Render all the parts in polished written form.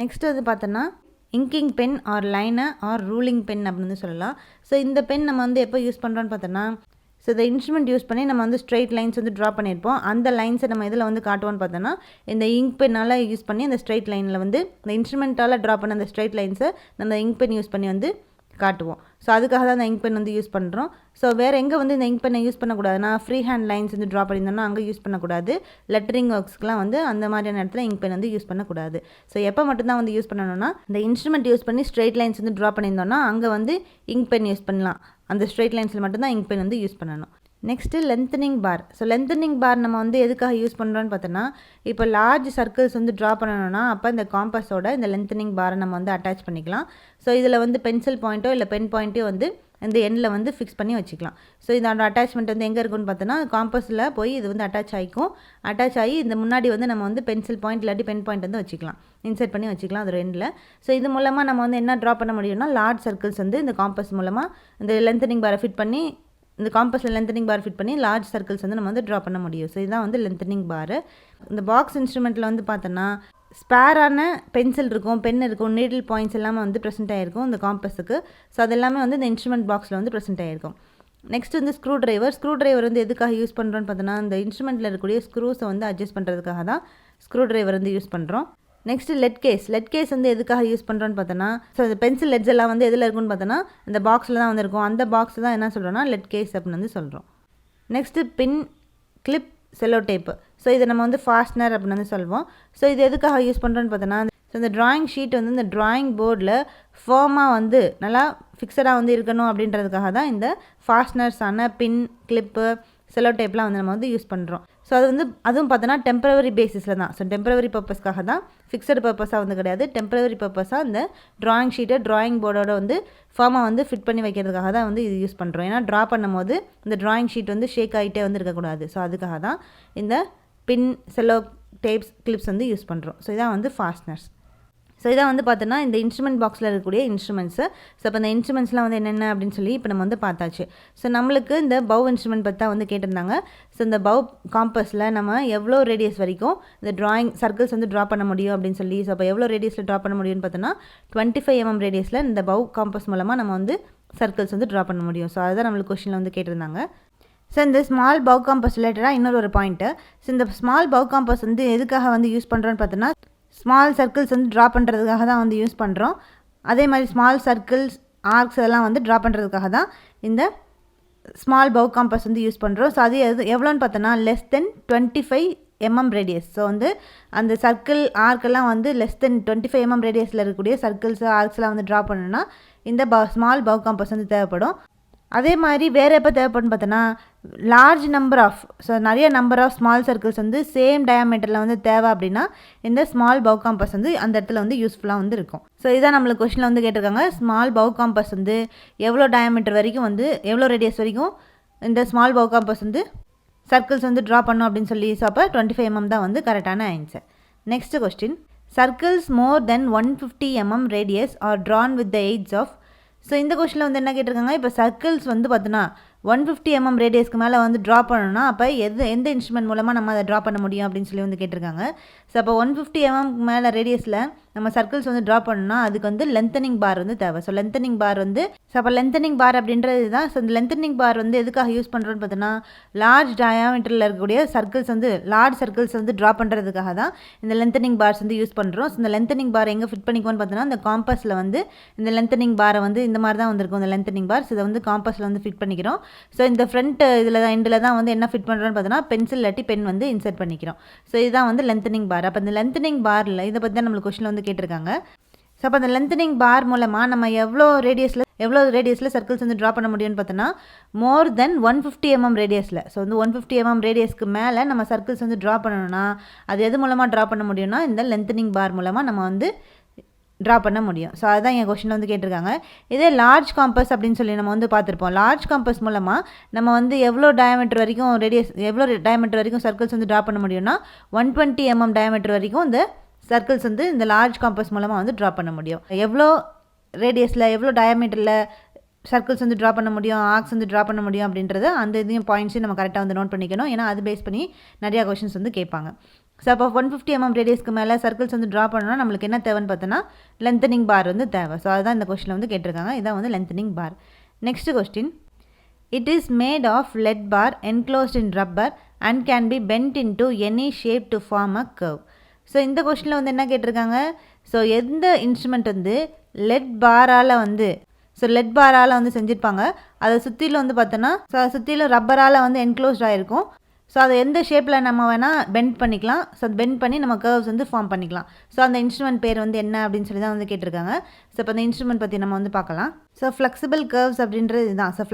Next வந்து பார்த்தோன்னா inking pen or liner or ruling pen அப்படின்னு சொல்லலாம். ஸோ இந்த பென் நம்ம வந்து எப்போ யூஸ் பண்ணுறோன்னு பார்த்தோன்னா, ஸோ இந்த இன்ஸ்ட்ருமெண்ட் யூஸ் பண்ணி நம்ம வந்து ஸ்ட்ரெயிட் லைன்ஸ் வந்து ட்ரா பண்ணியிருப்போம். அந்த லைன்ஸை நம்ம இதில் வந்து காட்டுவோன்னு பார்த்தோன்னா, இந்த இங்க் பென்னால் யூஸ் பண்ணி அந்த ஸ்ட்ரெயிட் லைனில் வந்து இந்த இன்ஸ்ட்ருமெண்ட்டால் ட்ரா பண்ண அந்த ஸ்ட்ரெயிட் லைன்ஸை நம்ம இங்க் பென் யூஸ் பண்ணி வந்து காட்டுவோம். ஸோ அதுக்காக தான் இந்த இங்க் பென் வந்து யூஸ் பண்ணுறோம். ஸோ வேறு எங்கே வந்து இந்த இங்க் பென்னை யூஸ் பண்ணக்கூடாதுன்னா, ஃப்ரீ ஹேண்ட் லைன்ஸ் வந்து ட்ரா பண்ணியிருந்தோம்னா அங்கே யூஸ் பண்ணக்கூடாது. லெட்டரிங் ஒர்க்ஸ்க்குலாம் வந்து அந்த மாதிரியான இடத்துல இங்க் பென் வந்து யூஸ் பண்ணக்கூடாது. ஸோ எப்போ மட்டும்தான் வந்து யூஸ் பண்ணணும்னா, இந்த இன்ஸ்ட்ருமெண்ட் யூஸ் பண்ணி ஸ்ட்ரெயிட் லைன்ஸ் வந்து ட்ரா பண்ணியிருந்தோம்னா அங்கே வந்து இங்க் பென் யூஸ் பண்ணலாம். அந்த ஸ்ட்ரெயிட் லைன்ஸில் மட்டும்தான் இங்க் பென் வந்து யூஸ் பண்ணணும். நெக்ஸ்ட்டு லென்த்தனிங் பார். ஸோ லென்த்தனிங் பார் நம்ம வந்து எதுக்காக யூஸ் பண்ணுறோன்னு பார்த்தோன்னா, இப்போ லார்ஜ் சர்க்கிள்ஸ் வந்து ட்ரா பண்ணணும்னா அப்போ இந்த காம்பஸோட இந்த லென்த்தனிங் பாரை நம்ம வந்து அட்டாச் பண்ணிக்கலாம். ஸோ இதில் வந்து பென்சில் பாயிண்ட்டோ இல்லை பென் பாயிண்ட்டோ வந்து இந்த எண்டில் வந்து ஃபிக்ஸ் பண்ணி வச்சுக்கலாம். ஸோ இதோட அட்டாச்மெண்ட் வந்து எங்கே இருக்குன்னு பார்த்தோன்னா, காம்பஸில் போய் இது வந்து அட்டாச் ஆகி இந்த முன்னாடி வந்து நம்ம வந்து பென்சில் பாயிண்ட் இல்லாட்டி பென் பாயிண்ட் வந்து வச்சுக்கலாம், இன்சர்ட் பண்ணி வச்சுக்கலாம் அது எண்டில். ஸோ இது மூலமாக நம்ம வந்து என்ன ட்ரா பண்ண முடியும்னா, லார்ஜ் சர்க்கிள்ஸ் வந்து இந்த காம்பஸ் மூலமாக இந்த லென்த்தனிங் பாரை ஃபிட் பண்ணி இந்த காம்பஸில் லென்த்தனிங் பார் ஃபிட் பண்ணி லார்ஜ் சர்க்கிள்ஸ் வந்து நம்ம வந்து ட்ரா பண்ண முடியும். ஸோ இதுதான் வந்து லென்த்தனிங் பார். இந்த பாக்ஸ் இன்ஸ்ட்ருமெண்ட்டில் வந்து பார்த்தோன்னா ஸ்பேரான பென்சில் இருக்கும், பென் இருக்கும், நீடில் பாயிண்ட்ஸ் எல்லாமே வந்து ப்ரெசென்ட் ஆகிருக்கும் இந்த காம்பஸுக்கு. ஸோ அது எல்லாமே வந்து இந்த இன்ஸ்ட்ருமெண்ட் பாக்ஸில் வந்து ப்ரெசென்ட் ஆகிருக்கும். நெக்ஸ்ட் வந்து ஸ்க்ரூ ட்ரைவர் வந்து எதுக்காக யூஸ் பண்ணுறோன்னு பார்த்தோன்னா, இந்த இன்ஸ்ட்ருமெண்ட்டில் இருக்கக்கூடிய ஸ்க்ரூஸை வந்து அட்ஜஸ்ட் பண்ணுறதுக்காக தான் ஸ்க்ரூ ட்ரைவர் வந்து யூஸ் பண்ணுறோம். நெக்ஸ்ட்டு லெட் கேஸ் வந்து எதுக்காக யூஸ் பண்ணுறோன்னு பார்த்தோன்னா, ஸோ இந்த பென்சில் லெட்ஸ் எல்லாம் வந்து எதில் இருக்குன்னு பார்த்தோன்னா இந்த பாக்ஸில் தான் வந்து இருக்கும். அந்த பாக்ஸ் தான் என்ன சொல்கிறோன்னா லெட் கேஸ் அப்படின்னு வந்து சொல்கிறோம். நெக்ஸ்ட்டு பின், கிளிப், செல்லோ டேப்பு. ஸோ இதை நம்ம வந்து ஃபாஸ்ட்னர் அப்படின்னு வந்து சொல்வோம். ஸோ இது எதுக்காக யூஸ் பண்ணுறோன்னு பார்த்தோன்னா, ஸோ இந்த ட்ராயிங் ஷீட் வந்து இந்த ட்ராயிங் போர்டில் ஃபர்மாக வந்து நல்லா ஃபிக்ஸடாக வந்து இருக்கணும் அப்படின்றதுக்காக தான் இந்த ஃபாஸ்ட்னர்ஸான பின், கிளிப்பு, செல்லோ டேப்லாம் வந்து நம்ம வந்து யூஸ் பண்ணுறோம். ஸோ அது வந்து அதுவும் பார்த்தோன்னா டெம்பரவரி பேசிஸில் தான். ஸோ டெம்பரவரி பர்பஸ்க்காக தான், ஃபிக்ஸடு பர்பஸாக வந்து கிடையாது. டெம்பரவரி பர்பஸாக இந்த ட்ராயிங் ஷீட்டை ட்ராயிங் போர்டோட வந்து ஃபார்மாக வந்து ஃபிட் பண்ணி வைக்கிறதுக்காக தான் வந்து இது யூஸ் பண்ணுறோம். ஏன்னா ட்ரா பண்ணும்போது இந்த ட்ராயிங் ஷீட் வந்து ஷேக் ஆகிட்டே வந்து இருக்கக்கூடாது. ஸோ அதுக்காக தான் இந்த பின், செல்லோ டேப்ஸ், கிளிப்ஸ் வந்து யூஸ் பண்ணுறோம். ஸோ இதான் வந்து ஃபாஸ்ட்னர்ஸ். ஸோ இதான் வந்து பார்த்தோன்னா இந்த இன்ஸ்ட்ருமெண்ட் பாக்ஸில் இருக்கக்கூடிய இன்ஸ்ட்ருமெண்ட்ஸு. ஸோ இப்போ இந்த இன்ஸ்ட்ருமெண்ட்ஸ்லாம் வந்து என்னென்ன அப்படின்னு சொல்லி இப்போ நம்ம வந்து பார்த்தாச்சு. ஸோ நம்மளுக்கு இந்த பவ் இன்ஸ்ட்ருமெண்ட் பற்றி தான் வந்து கேட்டிருந்தாங்க. ஸோ இந்த பவ் காம்பஸில் நம்ம எவ்வளோ ரேடியஸ் வரைக்கும் இந்த ட்ராயிங் சர்க்கிள்ஸ் வந்து ட்ரா பண்ண முடியும் அப்படின்னு சொல்லி, ஸோ அப்போ எவ்வளோ ரேடியஸில் ட்ரா பண்ண முடியும்னு பார்த்தோன்னா 25 mm ரேடியஸில் இந்த பவ் காம்பஸ் மூலமாக நம்ம வந்து சர்க்கிள்ஸ் வந்து ட்ரா பண்ண முடியும். ஸோ அதுதான் நம்மளுக்கு கொஸ்டினில் வந்து கேட்டிருந்தாங்க. ஸோ இந்த ஸ்மால் பவ் காம்பஸ் ரிலேட்டடாக இன்னொரு பாயிண்ட்டு. ஸோ இந்த ஸ்மால் பவ் காம்பஸ் வந்து எதுக்காக வந்து யூஸ் பண்ணுறோன்னு பார்த்தோன்னா, ஸ்மால் சர்க்கிள்ஸ் வந்து ட்ரா பண்ணுறதுக்காக தான் வந்து யூஸ் பண்ணுறோம். அதே மாதிரி ஸ்மால் சர்க்கிள்ஸ், ஆர்க்ஸ் இதெல்லாம் வந்து ட்ரா பண்ணுறதுக்காக தான் இந்த ஸ்மால் பவ் காம்பஸ் வந்து யூஸ் பண்ணுறோம். ஸோ அது எவ்வளோன்னு பார்த்தோன்னா less than 25 mm radius. So வந்து அந்த சர்க்கிள் ஆர்க்கெல்லாம் வந்து லெஸ் தென் 25 mm ரேடியஸில் இருக்கக்கூடிய சர்க்கிள்ஸ், ஆர்க்ஸ்லாம் வந்து ட்ரா பண்ணணும்னா இந்த ஸ்மால் பவ் காம்பஸ் வந்து தேவைப்படும். அதே மாதிரி வேறு எப்போ தேவைப்படுன்னு பார்த்தோன்னா, லார்ஜ் நம்பர் ஆஃப் நிறைய நம்பர் ஆஃப் ஸ்மால் சர்க்கிள்ஸ் வந்து சேம் டயாமீட்டரில் வந்து தேவை அப்படின்னா இந்த ஸ்மால் பவ் காம்பஸ் வந்து அந்த இடத்துல வந்து யூஸ்ஃபுல்லாக வந்து இருக்கும். ஸோ இதான் நம்மளுக்கு கொஸ்டினில் வந்து கேட்டிருக்காங்க. ஸ்மால் பவ் காம்பஸ் வந்து எவ்வளோ டயாமீட்டர் வரைக்கும் வந்து எவ்வளோ ரேடியஸ் வரைக்கும் இந்த ஸ்மால் பவ் காம்பஸ் வந்து சர்க்கிள்ஸ் வந்து ட்ரா பண்ணோம் அப்படின்னு சொல்லி. ஸோ அப்போ 25 mm தான் வந்து கரெக்டான answer. Next question, circles more then 150 mm radius are drawn with the aids of. So இந்த கொஸ்டினில் வந்து என்ன கேட்டிருக்காங்க, இப்போ சர்க்கிள்ஸ் வந்து பார்த்தோன்னா 150 mm ரேடியஸ்க்கு மேலே வந்து ட்ரா பண்ணணும்னா அப்போ எந்த இன்ஸ்ட்ருமெண்ட் மூலமாக நம்ம அதை ட்ரா பண்ண முடியும் அப்படின்னு சொல்லி வந்து கேட்டிருக்காங்க. ஸோ அப்போ 150 mm மேலே ரேடியஸில் நம்ம சர்க்கிள்ஸ் வந்து ட்ரா பண்ணணும்னா அதுக்கு வந்து லென்த்தனிங் பார் வந்து தேவை. ஸோ லென்த்தனிங் பார் வந்து அப்போ லென்த்தனிங் பார் அப்படின்றது தான். ஸோ இந்த லென்த்தனிங் பார் வந்து எதுக்காக யூஸ் பண்ணுறோன்னு பார்த்தோன்னா, லார்ஜ் டயாமீட்டரில் இருக்கக்கூடிய சர்க்கிள்ஸ் வந்து லார்ஜ் சர்க்கிள்ஸ் வந்து ட்ரா பண்ணுறதுக்காக தான் இந்த லென்த்தனிங் பார்ஸ் வந்து யூஸ் பண்ணுறோம். ஸோ இந்த லென்த்தனிங் பார் எங்கே ஃபிட் பண்ணிக்குவோன்னு பார்த்தோன்னா, இந்த காம்பஸில் வந்து இந்த லென்த்தனிங் பாரை வந்து இந்த மாதிரி தான் வந்திருக்கும் இந்த லென்த்தனிங் பார்ஸ். இதை வந்து காம்பஸில் வந்து ஃபிட் பண்ணிக்கிறோம். ஸோ இந்த ஃப்ரண்ட் இதில் தான் எண்டில் தான் வந்து என்ன ஃபிட் பண்ணுறோன்னு பார்த்தோன்னா பென்சில் இல்லாட்டி பென் வந்து இன்சர்ட் பண்ணிக்கிறோம். ஸோ இதுதான் வந்து லென்த்தனிங் பார். அப்போ இந்த லென்த்தனிங் பாரில் இதை பற்றி தான் நம்மளுக்கு கொஸ்டினில் வந்து கேட்டிருக்காங்க. ஸோ அப்போ அந்த லென்த்தனிங் பார் மூலமாக நம்ம எவ்வளோ ரேடியஸில் சர்க்கிள்ஸ் வந்து ட்ரா பண்ண முடியும்னு பார்த்தோன்னா மோர் தென் 150 mm ரேடியஸில். ஸோ வந்து 150 mm ரேடியஸ்க்கு மேலே நம்ம சர்க்கிள்ஸ் வந்து ட்ரா பண்ணணும்னா அது எது மூலமாக ட்ரா பண்ண முடியும்னா இந்த லென்த்தனிங் பார் மூலமாக நம்ம வந்து ட்ரா பண்ண முடியும். ஸோ அதுதான் என் கொஸ்டினில் வந்து கேட்டிருக்காங்க. இதே லார்ஜ் காம்பஸ் அப்படின்னு சொல்லி நம்ம வந்து பார்த்துருப்போம். லார்ஜ் காம்பஸ் மூலமாக நம்ம வந்து எவ்வளோ டயாமீட்டர் வரைக்கும் சர்க்கிள்ஸ் வந்து ட்ரா பண்ண முடியும்னா 120 mm டயாமீட்டர் வரைக்கும் இந்த சர்க்கிள்ஸ் வந்து இந்த லார்ஜ் காம்பஸ் மூலமாக வந்து ட்ரா பண்ண முடியும். எவ்வளோ ரேடியஸில் எவ்வளோ டயாமீட்டரில் சர்க்கிள்ஸ் வந்து ட்ரா பண்ண முடியும், ஆர்க்ஸ் வந்து ட்ரா பண்ண முடியும் அப்படின்றது அந்த இதையும் பாயிண்ட்ஸையும் நம்ம கரெக்டாக வந்து நோட் பண்ணிக்கணும். ஏன்னா அது பேஸ் பண்ணி நிறையா கொஷின்ஸ் வந்து கேட்பாங்க. ஸோ அப்போ 150 mm ரேடியஸ்க்கு மேலே சர்க்கிள்ஸ் வந்து ட்ரா பண்ணணும்னா நம்மளுக்கு என்ன தேவைன்னு பார்த்தோன்னா லென்த்தனிங் பார் வந்து தேவை. ஸோ அதுதான் இந்த கொஸ்டினில் வந்து கேட்டிருக்காங்க. இதான் வந்து lengthening bar. Next question, it is made of lead bar enclosed in rubber and can be bent into any shape to form a curve. So இந்த கொஸ்டினில் வந்து என்ன கேட்டிருக்காங்க, ஸோ எந்த இன்ஸ்ட்ருமெண்ட் வந்து லெட் பாரால் வந்து லெட் பாரால் வந்து செஞ்சுருப்பாங்க, அதை சுற்றிலும் வந்து பார்த்தோன்னா சுற்றிலும் ரப்பரால் வந்து என்க்ளோஸ்ட் ஆகிருக்கும். ஸோ அதை எந்த ஷேப்பில் நம்ம வேணால் பெண்ட் பண்ணிக்கலாம். ஸோ அது பெண்ட் பண்ணி நம்ம கர்வ்ஸ் வந்து ஃபார்ம் பண்ணிக்கலாம். ஸோ அந்த இன்ஸ்ட்ருமெண்ட் பேர் வந்து என்ன அப்படின்னு சொல்லி தான் வந்து கேட்டிருக்காங்க. ஸோ இப்போ அந்த இன்ஸ்ட்ருமெண்ட் பற்றி நம்ம வந்து பார்க்கலாம். ஸோ ஃப்ளெக்சிபிள் கர்வ்ஸ் அப்படின்றது இதுதான். ஸோ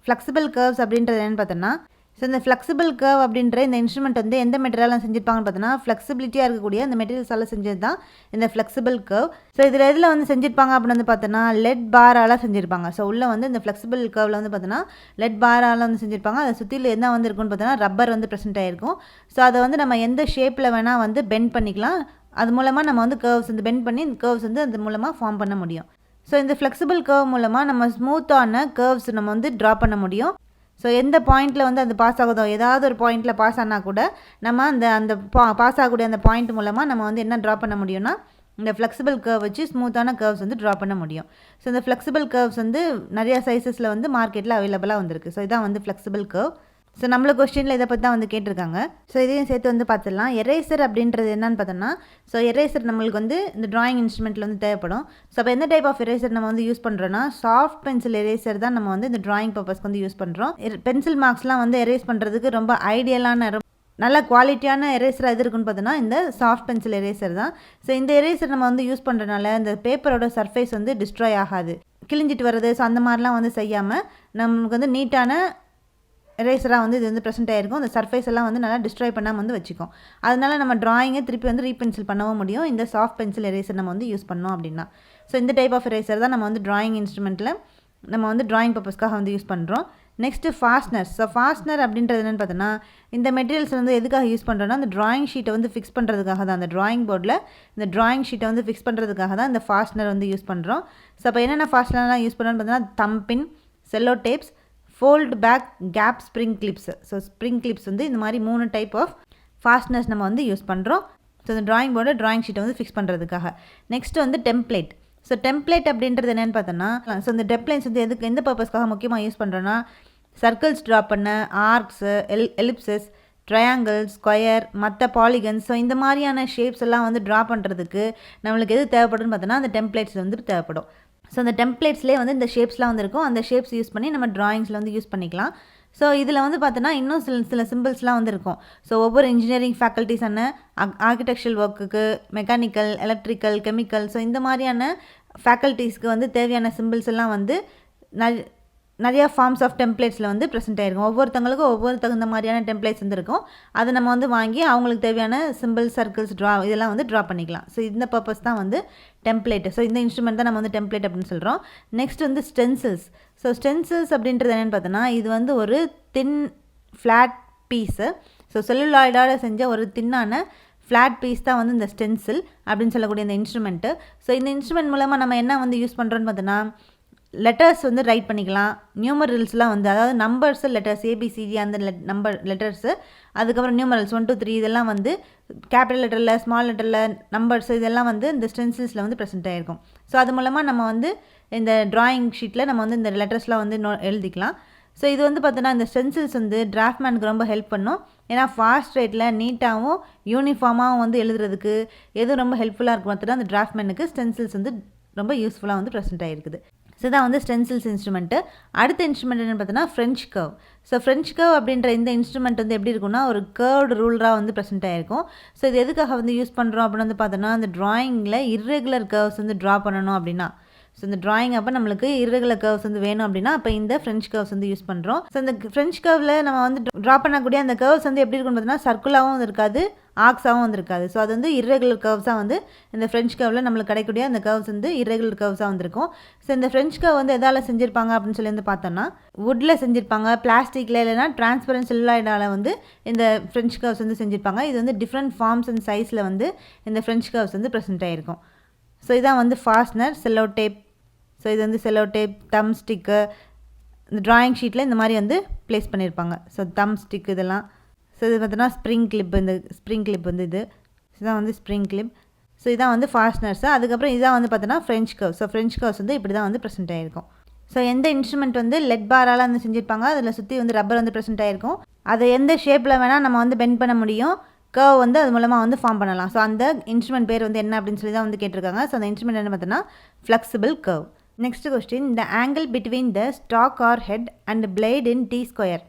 ஃப்ளெக்சிபிள் கர்வ்ஸ் அப்படின்றது என்னென்னு பார்த்தோன்னா, ஸோ இந்த ஃப்ளெக்சிபிள் கர்வ் அப்படின்ற இந்த இன்ஸ்ட்ருமெண்ட் வந்து எந்த மெட்டீரியலாக செஞ்சுருப்பாங்கன்னு பார்த்தோன்னா ஃப்ளெக்சிபிலிட்டியாக இருக்கக்கூடிய அந்த மெட்டீரியல்ஸால் செஞ்சது தான் இந்த ஃப்ளெக்சிபிள் கர்வ். ஸோ இதில் எதில் வந்து செஞ்சுருப்பாங்க அப்படின்னு வந்து பார்த்தோன்னா லெட் பாரால் செஞ்சுருப்பாங்க. ஸோ உள்ளே வந்து இந்த ஃப்ளெக்சிபிள் கர்வில் வந்து பார்த்தோன்னா லெட் பாரால் வந்து செஞ்சுருப்பாங்க. அதை சுற்றியில் என்ன வந்து இருக்குன்னு பார்த்தோன்னா ரப்பர் வந்து ப்ரெசென்ட் ஆகிருக்கும். ஸோ அதை வந்து நம்ம எந்த ஷேப்பில் வேணால் வந்து பெண்ட் பண்ணிக்கலாம். அது மூலமாக நம்ம வந்து கர்வ்ஸ் வந்து பெண்ட் பண்ணி இந்த கர்வ்ஸ் வந்து அது மூலமாக ஃபார்ம் பண்ண முடியும். ஸோ இந்த ஃப்ளெக்சிபிள் கர்வ் மூலமாக நம்ம ஸ்மூத்தான கர்வ்ஸ் நம்ம வந்து ட்ரா பண்ண முடியும். ஸோ எந்த பாயிண்ட்டில் வந்து அது பாஸ் ஆகுதோ, ஏதாவது ஒரு பாயிண்ட்டில் பாஸ் ஆனால் கூட நம்ம அந்த பாஸ் ஆகக்கூடிய அந்த பாயிண்ட் மூலமாக நம்ம வந்து என்ன ட்ரா பண்ண முடியும்னா இந்த ஃப்ளெக்சிபிள் கர்வ் வச்சு ஸ்மூத்தான கர்வ்ஸ் வந்து ட்ரா பண்ண முடியும். ஸோ இந்த ஃப்ளெக்சிபிள் கர்வ்ஸ் வந்து நிறையா சைஸஸில் வந்து மார்க்கெட்டில் அவைலபிளாக வந்திருக்கு. ஸோ இதான் வந்து ஃப்ளெக்சிபிள் கர்வ். ஸோ நம்மளுக்கு கொஸ்டினில் இதை பற்றி தான் வந்து கேட்டிருக்காங்க. ஸோ இதையும் சேர்த்து வந்து பார்த்துடலாம். எரேசர் அப்படின்றது என்னன்னு பார்த்தோன்னா, ஸோ எரேசர் நம்மளுக்கு வந்து இந்த ட்ராயிங் இன்ஸ்ட்ருமெண்ட்டில் வந்து தேவைப்படும். ஸோ அப்போ எந்த டைப் ஆஃப் எரேசர் நம்ம வந்து யூஸ் பண்ணுறோன்னா சாஃப்ட் பென்சில் எரேசர் தான் நம்ம வந்து இந்த ட்ராயிங் பர்பஸ்க்கு வந்து யூஸ் பண்ணுறோம். பென்சில் மார்க்ஸ்லாம் வந்து எரேஸ் பண்ணுறதுக்கு ரொம்ப ஐடியலான நல்ல குவாலிட்டியான எரேசர் எது இருக்குன்னு பார்த்தோன்னா இந்த சாஃப்ட் பென்சில் எரேசர் தான். ஸோ இந்த எரேசர் நம்ம வந்து யூஸ் பண்ணுறதுனால இந்த பேப்பரோட சர்ஃபேஸ் வந்து டிஸ்ட்ராய் ஆகாது, கிழிஞ்சிட்டு வர்றது. ஸோ அந்த மாதிரிலாம் வந்து செய்யாமல் நமக்கு வந்து நீட்டான எரேசராக வந்து இது வந்து ப்ரெசென்ட் ஆகிருக்கும். அந்த சர்ஃபேஸ் எல்லாம் வந்து நல்லா டிஸ்ட்ராய் பண்ணாமல் வந்து வச்சுக்கும். அதனால் நம்ம ட்ராயிங்கை திருப்பி வந்து ரீபென்சில் பண்ணவும் முடியும் இந்த சாஃப்ட் பென்சில் எரேசர் நம்ம வந்து யூஸ் பண்ணோம் அப்படின்னா. ஸோ இந்த டைப் ஆஃப் எரேசர் தான் நம்ம வந்து ட்ராயிங் இன்ஸ்ட்ருமெண்ட்டில் நம்ம வந்து ட்ராயிங் பர்பஸ்க்காக வந்து யூஸ் பண்ணுறோம். Next fastener. ஸோ ஃபாஸ்ட்னர் அப்படின்றது என்னென்னு பார்த்தோன்னா, இந்த மெட்டீரியல்ஸ் வந்து எதுக்காக யூஸ் பண்ணுறோன்னா அந்த ட்ராயிங் ஷீட்டை வந்து ஃபிக்ஸ் பண்ணுறதுக்காக தான். அந்த ட்ராயிங் போர்டில் இந்த ட்ராயிங் ஷீட்டை வந்து ஃபிக்ஸ் பண்ணுறதுக்காக தான் இந்த ஃபாஸ்ட்னர் வந்து யூஸ் பண்ணுறோம். ஸோ அப்போ என்னென்ன ஃபாஸ்ட்னர்லாம் யூஸ் பண்ணுறோன்னு பார்த்தோன்னா thumb pin, cello tapes, fold back, cap spring clips. So spring clips வந்து இந்த மாதிரி 3 டைப் ஆஃப் ஃபாஸ்ட்னர்ஸ் நம்ம வந்து யூஸ் பண்ணுறோம். ஸோ இந்த ட்ராயிங் போர்டு ட்ராயிங் ஷீட்டை வந்து ஃபிக்ஸ் பண்ணுறதுக்காக. நெக்ஸ்ட் வந்து டெம்ப்ளேட். ஸோ டெம்ப்ளேட் அப்படின்றது என்னென்னு பார்த்தோன்னா, ஸோ இந்த டெம்ப்ளேட்ஸ் வந்து எந்த பர்பஸ்க்காக முக்கியமாக யூஸ் பண்ணுறோன்னா சர்க்கிள்ஸ் ட்ரா பண்ண, ஆர்க்ஸு, எலிப்சஸ், ட்ரையாங்கிள், ஸ்கொயர், மற்ற பாலிகன்ஸ், ஸோ இந்த மாதிரியான ஷேப்ஸ் எல்லாம் வந்து ட்ரா பண்ணுறதுக்கு நம்மளுக்கு எது தேவைப்படுன்னு பார்த்தோன்னா அந்த டெம்ப்ளேட்ஸ் வந்து தேவைப்படும். ஸோ அந்த டெம்ப்ளேட்ஸ்லேயே வந்து இந்த ஷேப்ஸ்லாம் வந்து இருக்கும். அந்த ஷேப்ஸ் யூஸ் பண்ணி நம்ம ட்ராயிங்ஸில் வந்து யூஸ் பண்ணிக்கலாம். ஸோ இதில் வந்து பார்த்தோன்னா இன்னும் சில சிம்பிள்ஸ்லாம் வந்து இருக்கும். ஸோ ஒவ்வொரு இன்ஜினியரிங் ஃபேக்கல்ட்டிஸான ஆர்கிடெக்சரல் ஒர்க்குக்கு, மெக்கானிக்கல், எலக்ட்ரிக்கல், கெமிக்கல், ஸோ இந்த மாதிரியான ஃபேக்கல்ட்டிஸ்க்கு வந்து தேவையான சிம்பிள்ஸ் எல்லாம் வந்து நிறையா ஃபார்ம்ஸ் ஆஃப் டெம்ப்ளேட்ஸில் வந்து ப்ரெசென்ட் ஆகிருக்கும். ஒவ்வொருத்தங்களுக்கும் ஒவ்வொரு தகுந்த மாதிரியான டெம்ப்ளேட்ஸ் வந்து இருக்கும். அதை நம்ம வந்து வாங்கி அவங்களுக்கு தேவையான சிம்பிள்ஸ், சர்க்கிள்ஸ், இதெல்லாம் வந்து ட்ரா பண்ணிக்கலாம். ஸோ இந்த பர்பஸ் தான் வந்து டெம்ப்ளேட். ஸோ இந்த இன்ஸ்ட்ருமெண்ட் தான் நம்ம வந்து டெம்ப்ளேட் அப்படின்னு சொல்கிறோம். நெக்ஸ்ட் வந்து ஸ்டென்சில்ஸ். ஸோ ஸ்டென்சில்ஸ் அப்படின்றது என்னென்னு பார்த்தோன்னா, இது வந்து ஒரு தின் ஃப்ளாட் பீஸு. ஸோ செல்லுலாய்டால் செஞ்ச ஒரு தின்னான ஃப்ளாட் பீஸ் தான் வந்து இந்த ஸ்டென்சில் அப்படின்னு சொல்லக்கூடிய இந்த இன்ஸ்ட்ருமெண்ட்டு. ஸோ இந்த இன்ஸ்ட்ருமெண்ட் மூலமாக நம்ம என்ன வந்து யூஸ் பண்ணுறோன்னு பார்த்தோன்னா லெட்டர்ஸ் வந்து ரைட் பண்ணிக்கலாம். நியூமரல்ஸ்லாம் வந்து அதாவது நம்பர்ஸு, லெட்டர்ஸ் ஏபிசிடி அந்த லெட்டர்ஸு, அதுக்கப்புறம் நியூமரல்ஸ் 1 2 3 இதெல்லாம் வந்து கேபிட்டல் லெட்டரில், ஸ்மால் லெட்டரில், நம்பர்ஸ் இதெல்லாம் வந்து இந்த ஸ்டென்சில்ஸில் வந்து ப்ரெசென்ட் ஆகிருக்கும். ஸோ அது மூலமாக நம்ம வந்து இந்த ட்ராயிங் ஷீட்டில் நம்ம வந்து இந்த லெட்டர்ஸ்லாம் வந்து எழுதிக்கலாம். ஸோ இது வந்து பார்த்தோன்னா இந்த ஸ்டென்சில்ஸ் வந்து டிராஃப்ட்மேனுக்கு ரொம்ப ஹெல்ப் பண்ணும். ஏன்னா ஃபாஸ்ட் ரேட்டில் நீட்டாகவும் யூனிஃபார்மாகவும் வந்து எழுதுறதுக்கு எது ரொம்ப ஹெல்ப்ஃபுல்லாக இருக்கும் பார்த்தோன்னா அந்த டிராஃப்ட்மேனுக்கு ஸ்டென்சில்ஸ் வந்து ரொம்ப யூஸ்ஃபுல்லாக வந்து ப்ரெசென்ட் ஆகிருக்குது. ஸோ இதான் வந்து ஸ்டென்சில்ஸ் இன்ஸ்ட்ருமெண்ட்டு. அடுத்த இன்ஸ்ட்ருமெண்ட் என்னென்னு பார்த்தோன்னா French curve. So French curve அப்படின்ற இந்த இன்ஸ்ட்ருமெண்ட் வந்து எப்படி இருக்குன்னா ஒரு கர்வ்டு ரூலராக வந்து ப்ரெசென்ட் ஆகிருக்கும். ஸோ இது எதுக்காக வந்து யூஸ் பண்ணுறோம் அப்படின்னு வந்து பார்த்தோன்னா அந்த ட்ராயிங்கில் இர்ரெகுலர் கர்வ்ஸ் வந்து ட்ரா பண்ணணும் அப்படின்னா, ஸோ இந்த ட்ராயிங் அப்போ நம்மளுக்கு இர்ரெகுலர் கர்வ்ஸ் வந்து வேணும் அப்படின்னா அப்போ இந்த ஃப்ரெஞ்ச் கர்வ்ஸ் வந்து யூஸ் பண்ணுறோம். ஸோ இந்த ஃப்ரெஞ்ச் கர்வில் நம்ம வந்து ட்ரா பண்ணக்கூடிய அந்த கர்வ்ஸ் வந்து எப்படி இருக்குன்னு பார்த்தோன்னா சர்க்குலாகவும் இருக்காது, ஆர்க்ஸாகவும் வந்து இருக்காது. ஸோ அது வந்து இர்ரெகுலர் கர்வ்ஸாக வந்து இந்த ஃப்ரெஞ்ச் கர்வில் நம்மளுக்கு கிடைக்கக்கூடிய அந்த கர்வ்ஸ் வந்து இர்ரெகுலர் கர்வ்ஸாக வந்துருக்கும். ஸோ இந்த ஃப்ரெஞ்ச் கர்வ் வந்து எதால் செஞ்சுருப்பாங்க அப்படின்னு சொல்லி வந்து பார்த்தோன்னா வுட்டில் செஞ்சுருப்பாங்க, பிளாஸ்டிக்கில், இல்லைனா டிரான்ஸ்பரன்ட் செல்லுலாய்டால் வந்து இந்த ஃப்ரெஞ்ச் கர்வ்ஸ் வந்து செஞ்சுருப்பாங்க. இது வந்து டிஃப்ரெண்ட் ஃபார்ம்ஸ் அண்ட் சைஸில் வந்து இந்த ஃப்ரெஞ்ச் கர்வ்ஸ் வந்து ப்ரெசென்ட் ஆகிருக்கும். ஸோ இதான் வந்து ஃபாஸ்ட்னர், செல்லோ டேப். ஸோ இது வந்து செல்லோ டேப், தம் ஸ்டிக்கு, இந்த ட்ராயிங் ஷீட்டில் இந்த மாதிரி வந்து ப்ளேஸ் பண்ணியிருப்பாங்க. ஸோ தம் ஸ்டிக் இதெல்லாம். ஸோ இது பார்த்தோன்னா ஸ்ப்ரிங் கிளிப். இந்த ஸ்ப்ரிங் கிளிப் வந்து இது இதுதான் வந்து ஸ்ப்ரிங் கிளிப். ஸோ இதான் வந்து ஃபாஸ்ட்னர்ஸு. அதுக்கப்புறம் இதான் வந்து பார்த்தோன்னா French curve. So French curves வந்து இப்படி தான் வந்து ப்ரெசென்ட் ஆகிருக்கும். ஸோ எந்த இன்ஸ்ட்ருமெண்ட் வந்து லெட் பாரால் வந்து செஞ்சுருப்பாங்க, அதில் சுற்றி வந்து ரப்பர் வந்து ப்ரெசென்ட் ஆகிருக்கும். அதை எந்த ஷேப்பில் வேணால் நம்ம வந்து பெண்ட் பண்ண முடியும். கர்வ் வந்து அது மூலமாக வந்து ஃபார்ம் பண்ணலாம். ஸோ அந்த இன்ஸ்ட்ருமெண்ட் பேர் வந்து என்ன அப்படின்னு சொல்லி தான் வந்து கேட்டிருக்காங்க. ஸோ அந்த இன்ஸ்ட்ருமெண்ட் என்ன பார்த்தோன்னா flexible curve. Next question, the angle between the stock or head and blade in T square.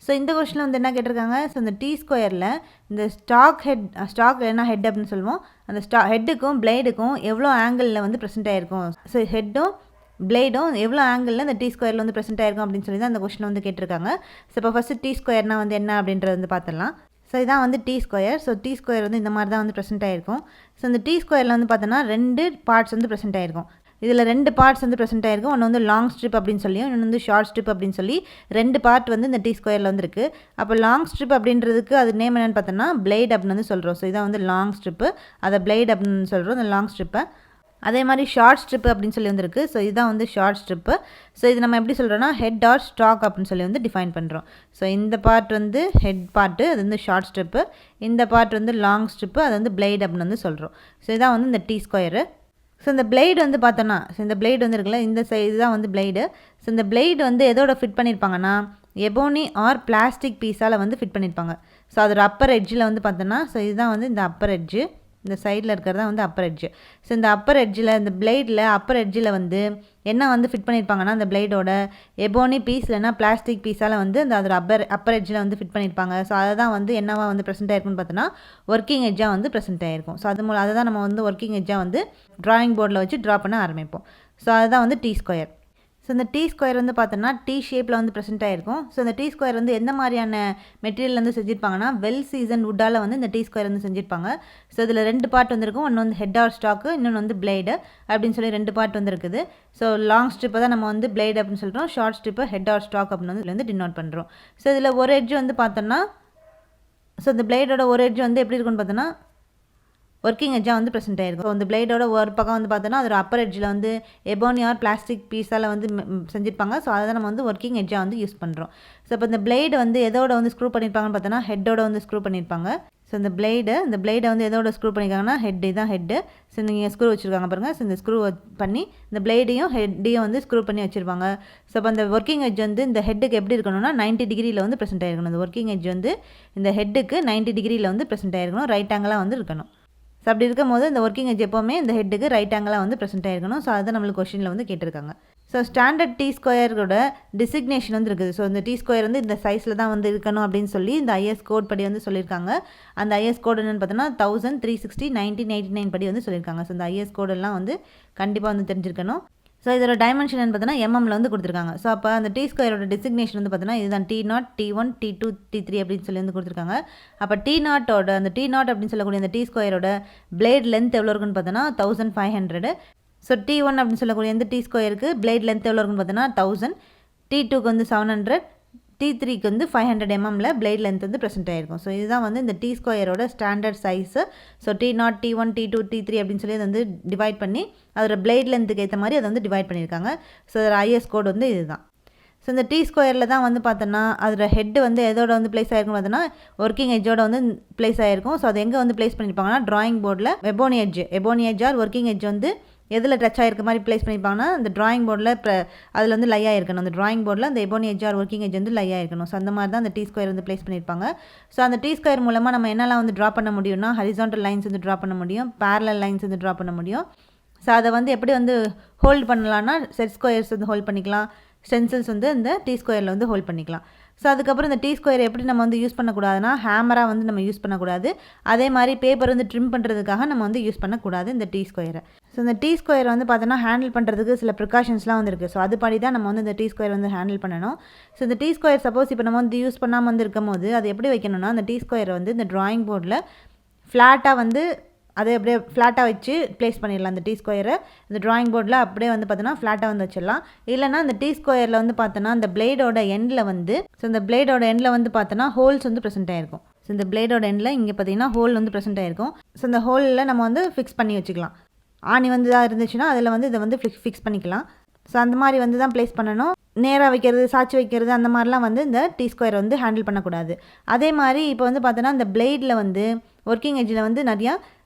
So இந்த கொஸ்டினில் வந்து என்ன கேட்டிருக்காங்க, ஸோ இந்த டி ஸ்கொயரில் இந்த ஸ்டாக் என்ன ஹெட் அப்படின்னு சொல்லுவோம், அந்த ஹெட்டுக்கும் பிளேடுக்கும் எவ்வளோ ஆங்கிளில் வந்து ப்ரெசென்ட் ஆகிருக்கும். ஸோ ஹெட்டும் பிளேடும் எவ்வளோ ஆங்கிளில் இந்த டி ஸ்கொயரில் வந்து ப்ரெசென்ட் ஆகிருக்கும் அப்படின்னு சொல்லி தான் அந்த கொஸ்டின் வந்து கேட்டிருக்காங்க. ஸோ இப்போ ஃபஸ்ட்டு டி ஸ்கொயர்னால் வந்து என்ன அப்படின்றது வந்து பார்த்துடலாம். ஸோ இதான் வந்து T square. So T square வந்து இந்த மாதிரி தான் வந்து ப்ரெசென்ட் ஆகிருக்கும். ஸோ இந்த டி ஸ்கொயரில் வந்து பார்த்தோன்னா 2 பார்ட்ஸ் வந்து ப்ரெசென்ட் ஆகிருக்கும். இதில் 2 பார்ட்ஸ் வந்து ப்ரெசென்ட் ஆகிருக்கும். ஒன்று வந்து லாங் ஸ்ட்ரிப் அப்படின்னு சொல்லி, இன்னொன்று வந்து ஷார்ட் ஸ்ட்ரிப் அப்படின்னு சொல்லி 2 பார்ட் வந்து இந்த டி ஸ்கொயரில் வந்து இருக்குது. அப்போ லாங் ஸ்ட்ரிப் அப்படின்றதுக்கு அது நேம் என்னென்னு பார்த்தோன்னா பிளேட் அப்படின்னு வந்து சொல்கிறோம். ஸோ இதான் வந்து லாங் ஸ்ட்ரிப்பு, அதை பிளேட் அப்படின்னு சொல்கிறோம் இந்த லாங் ஸ்ட்ரிப்பை. அதே மாதிரி ஷார்ட் ஸ்ட்ரிப்பு அப்படின்னு சொல்லி வந்துருக்கு. ஸோ இதுதான் வந்து ஷார்ட் ஸ்ட்ரிப்பு. ஸோ இது நம்ம எப்படி சொல்கிறோன்னா ஹெட் ஆர் ஸ்டாக் அப்படின்னு சொல்லி வந்து டிஃபைன் பண்ணுறோம். ஸோ இந்த பார்ட் வந்து ஹெட் பார்ட்டு, அது வந்து ஷார்ட் ஸ்ட்ரிப்பு. இந்த பார்ட் வந்து லாங் ஸ்ட்ரிப்பு, அது வந்து பிளேட் அப்படின்னு வந்து சொல்கிறோம். ஸோ இதான் வந்து இந்த டி ஸ்கொயரு. ஸோ இந்த பிளேடு வந்து பார்த்தோன்னா, ஸோ இந்த பிளேடு வந்து இருக்குல்ல, இந்த சைடு தான் வந்து பிளேடு. ஸோ இந்த பிளேடு வந்து எதோட ஃபிட் பண்ணியிருப்பாங்கன்னா எபோனி ஆர் பிளாஸ்டிக் பீஸால் வந்து ஃபிட் பண்ணியிருப்பாங்க. ஸோ அதோட அப்பர் எட்ஜில் வந்து பார்த்தோன்னா, ஸோ இதுதான் வந்து இந்த அப்பர் எட்ஜு, இந்த சைடில் இருக்கிறது தான் வந்து அப்பர் எட்ஜு. ஸோ இந்த அப்பர் எட்ஜில், இந்த பிளேடில் அப்பர் எட்ஜில் வந்து என்ன வந்து ஃபிட் பண்ணியிருப்பாங்கன்னா, அந்த பிளேடோட எபோனி பீஸ் இல்லைனா பிளாஸ்டிக் பீஸால் வந்து அந்த அதோட அப்பர் எட்ஜில் வந்து ஃபிட் பண்ணியிருப்பாங்க. ஸோ அதை தான் வந்து என்னவா வந்து ப்ரெசென்ட் ஆகிருக்குன்னு பார்த்தோன்னா ஒர்க்கிங் எட்ஜாக வந்து ப்ரெசென்ட் ஆகிருக்கும். ஸோ அது மூலம் அதை தான் நம்ம வந்து ஒர்க்கிங் எட்ஜாக வந்து ட்ராயிங் போர்டில் வச்சு ட்ரா பண்ண ஆரம்பிப்போம். ஸோ அதுதான் வந்து டி ஸ்கொயர். ஸோ இந்த டி ஸ்கொயர் வந்து பார்த்தோன்னா டி ஷேப்பில் வந்து ப்ரெசென்ட் ஆகிருக்கும். ஸோ இந்த டி ஸ்கொயர் வந்து எந்த மாதிரியான மெட்டீரியல் வந்து செஞ்சுருப்பாங்கன்னா வெல் சீசன் வுட்டால் வந்து இந்த டி ஸ்கொயர் வந்து செஞ்சுருப்பாங்க. ஸோ இதில் 2 பார்ட் வந்துருக்கும். ஒன்று வந்து ஹெட் ஆர் ஸ்டாக்கு, இன்னொன்று வந்து பிளேடு அப்படின்னு சொல்லி 2 பார்ட் வந்து இருக்குது. ஸோ லாங் ஸ்ட்ரிப்பை தான் நம்ம வந்து பிளேடு அப்படின்னு சொல்கிறோம், ஷார்ட் ஸ்ட்ரிப்பை ஹெட் ஆர் ஸ்டாக் அப்படின்னு வந்து டினோட் பண்ணுறோம். ஸோ இதில் ஒரு எட்ஜ் வந்து பார்த்தோன்னா, ஸோ இந்த பிளேடோட ஒரு எட்ஜ் வந்து எப்படி இருக்குன்னு பார்த்தோன்னா ஒர்க்கிங் எட்ஜாக வந்து ப்ரெசென்ட் ஆகிருக்கும். ஸோ இந்த பிளேடோட ஒரு பக்கம் வந்து பார்த்தோன்னா அதோட அப்பர் எட்ஜில் வந்து எபோனி ஆர் பிளாஸ்டிக் பீஸால் வந்து செஞ்சுருப்பாங்க. ஸோ அதை தான் நம்ம வந்து ஒர்க்கிங் எட்ஜாக வந்து யூஸ் பண்ணுறோம். ஸோ இப்போ இந்த பிளேடு வந்து எதோட வந்து ஸ்க்ரூ பண்ணியிருப்பாங்கன்னு பார்த்தோன்னா ஹெட்டோட வந்து ஸ்க்ரூ பண்ணியிருப்பாங்க. ஸோ இந்த பிளேடை வந்து எதோட ஸ்க்ரூ பண்ணியிருக்காங்கன்னா ஹெட், தான் ஹெட்டு. ஸோ நீங்கள் ஸ்க்ரூ வச்சுருக்காங்க பாருங்கள். ஸோ இந்த ஸ்க்ரூ பண்ணி இந்த பிளேடையும் ஹெட்டையும் வந்து ஸ்க்ரூ பண்ணி வச்சுருப்பாங்க. ஸோ இப்போ அந்த ஒர்க்கிங் எட்ஜ் வந்து இந்த ஹெட்டுக்கு எப்படி இருக்கணும்னா 90 டிகிரியில் வந்து ப்ரெசென்ட் ஆகிருக்கணும். இந்த ஒர்க்கிங் எட்ஜ் வந்து இந்த ஹெட்டுக்கு 90 டிகிரியில் வந்து ப்ரெசென்ட் ஆகிருக்கணும், ரைட் ஆங்கிளாக வந்து இருக்கணும். ஸோ அப்படி இருக்கும் போது இந்த ஒர்க்கிங் எட்ஜ் எப்போவுமே இந்த ஹெட்டுக்கு ரைட் ஆங்கிளாக வந்து ப்ரெசென்ட் ஆகிருக்கணும். ஸோ அதுதான் நம்மளுக்கு கொஸ்டினில் வந்து கேட்டிருக்காங்க. ஸோ ஸ்டாண்டர்ட் டி ஸ்கொயரோட டிசிக்னேஷன் வந்து இருக்குது. ஸோ இந்த டி ஸ்கொயர் வந்து இந்த சைஸில் தான் வந்து இருக்கணும் அப்படின்னு சொல்லி இந்த ஐஎஸ் கோட் படி வந்து சொல்லியிருக்காங்க. அந்த ஐஎஸ் கோடு என்னென்னு பார்த்தோன்னா 1360/1989 படி வந்து சொல்லியிருக்காங்க. ஸோ இந்த ஐஎஸ் கோடெல்லாம் வந்து கண்டிப்பாக வந்து தெரிஞ்சிருக்கணும். ஸோ இதோட டைமென்ஷன் பார்த்தோன்னா எம்எம்ல வந்து கொடுத்துருக்காங்க. ஸோ அப்போ அந்த டி ஸ்கொயரோட டிசிக்னேஷன் வந்து பார்த்தோன்னா இதுதான் T0, T1, T2, T3 அப்படின்னு சொல்லி வந்து கொடுத்துருக்காங்க. அப்போ T0ஓட அந்த T0 அப்படின்னு சொல்லக்கூடிய அந்த டி ஸ்கொயரோட பிளேட் லென்த் எவ்வளோ இருக்குன்னு பார்த்தோன்னா 1500. ஸோ T1 அப்படின்னு சொல்லக்கூடிய இந்த டி ஸ்கொயருக்கு பிளேட் லென்த் எவ்வளோ இருக்குன்னு பார்த்தோன்னா 1000, T2க்கு வந்து 700, T3க்கு வந்து 500 mm பிளேட் லென்த் வந்து ப்ரெசென்ட் ஆகிருக்கும். ஸோ இதுதான் வந்து இந்த டி ஸ்கொயரோட standard size. So T0, T1, T2, T3 அப்படின்னு சொல்லி அதை வந்து டிவைட் பண்ணி அதோட பிளேட் லென்த்துக்கு ஏற்ற மாதிரி அதை வந்து டிவைட் பண்ணியிருக்காங்க. ஸோ அதோட ஐஎஸ் கோடு வந்து இதுதான். ஸோ இந்த டி ஸ்கொயரில் தான் வந்து பார்த்தோன்னா அதோட ஹெட் வந்து எதோட வந்து ப்ளேஸ் ஆகிருக்கும் பார்த்தோன்னா ஒர்க்கிங் எட்ஜோட வந்து ப்ளேஸ் ஆகிருக்கும். ஸோ அது எங்கே வந்து ப்ளேஸ் பண்ணியிருப்பாங்கன்னா ட்ராயிங் போர்டில் Ebony edge are working edge வந்து எதில் டச் ஆகிருக்க மாதிரி ப்ளேஸ் பண்ணியிருப்பாங்கன்னா அந்த ட்ராயிங் போர்டில் அதில் வந்து லை ஆகிருக்கணும். அந்த ட்ராயிங் போர்டில் அந்த Ebony edge are working edge வந்து லை ஆகிருக்கணும். ஸோ அந்த மாதிரி தான் அந்த டி ஸ்கொயர் வந்து ப்ளேஸ் பண்ணியிருப்பாங்க. ஸோ அந்த டி ஸ்கொயர் மூலமாக நம்ம என்னெல்லாம் வந்து ட்ரா பண்ண முடியும்னா ஹரிசாண்டல் லைன்ஸ் வந்து ட்ரா பண்ண முடியும், பேரலல் லைன்ஸ் வந்து ட்ரா பண்ண முடியும். ஸோ அதை வந்து எப்படி வந்து ஹோல்ட் பண்ணலான்னா செட் ஸ்கொயர்ஸ் வந்து ஹோல்ட் பண்ணிக்கலாம், ஸ்டென்சில்ஸ் வந்து இந்த டி ஸ்கொயரில் வந்து ஹோல்ட் பண்ணிக்கலாம். ஸோ அதுக்கப்புறம் இந்த டி ஸ்கொயர் எப்படி நம்ம வந்து யூஸ் பண்ணக்கூடாதுன்னா ஹேமராக வந்து நம்ம யூஸ் பண்ணக்கூடாது. அதே மாதிரி பேப்பர் வந்து ட்ரிம் பண்ணுறதுக்காக நம்ம வந்து யூஸ் பண்ணக்கூடாது இந்த டி ஸ்கொயரை. ஸோ இந்த டி ஸ்கொயர் வந்து பார்த்தோன்னா ஹேண்டில் பண்ணுறதுக்கு சில ப்ரிகாஷன்ஸ்லாம் வந்து இருக்குது. ஸோ அதுபடி தான் நம்ம வந்து இந்த டி ஸ்கொயர் வந்து ஹேண்டில் பண்ணணும். ஸோ இந்த டி ஸ்கொயர் சப்போஸ் இப்போ நம்ம வந்து யூஸ் பண்ணாமல் வந்து இருக்கும் போது அது எப்படி வைக்கணும்னா அந்த டி ஸ்கொயரை வந்து இந்த ட்ராயிங் போர்டில் ஃப்ளாட்டாக வந்து அதை அப்படியே ஃப்ளாட்டாக வச்சு ப்ளேஸ் பண்ணிடலாம். அந்த டி ஸ்கொயரை இந்த ட்ராயிங் போர்டில் அப்படியே வந்து பார்த்தோன்னா ஃப்ளாட்டாக வந்து வச்சிடலாம். இல்லைனா இந்த டி ஸ்கொயரில் வந்து பார்த்தோன்னா அந்த பிளேடோட எண்டில் வந்து இந்த பிளேடோட எண்டில் வந்து பார்த்தோன்னா ஹோல்ஸ் வந்து ப்ரெசென்ட் ஆகிருக்கும். ஸோ இந்த பிளேடோட எண்டில் இங்கே பார்த்தீங்கன்னா ஹோல் வந்து ப்ரெசென்ட் ஆகிருக்கும். ஸோ இந்த ஹோலில் நம்ம வந்து ஃபிக்ஸ் பண்ணி வச்சுக்கலாம். ஆணி வந்து இதாக இருந்துச்சுன்னா அதில் வந்து இதை வந்து ஃபிக்ஸ் பண்ணிக்கலாம். ஸோ அந்த மாதிரி வந்து தான் ப்ளேஸ் பண்ணணும். நேராக வைக்கிறது, சாய்ச்சி வைக்கிறது அந்த மாதிரிலாம் வந்து இந்த டி ஸ்கொயர் வந்து ஹேண்டில் பண்ணக்கூடாது. அதே மாதிரி இப்போ வந்து பார்த்தோன்னா இந்த பிளேடில் வந்து ஒர்க்கிங் எட்ஜில் வந்து நிறையா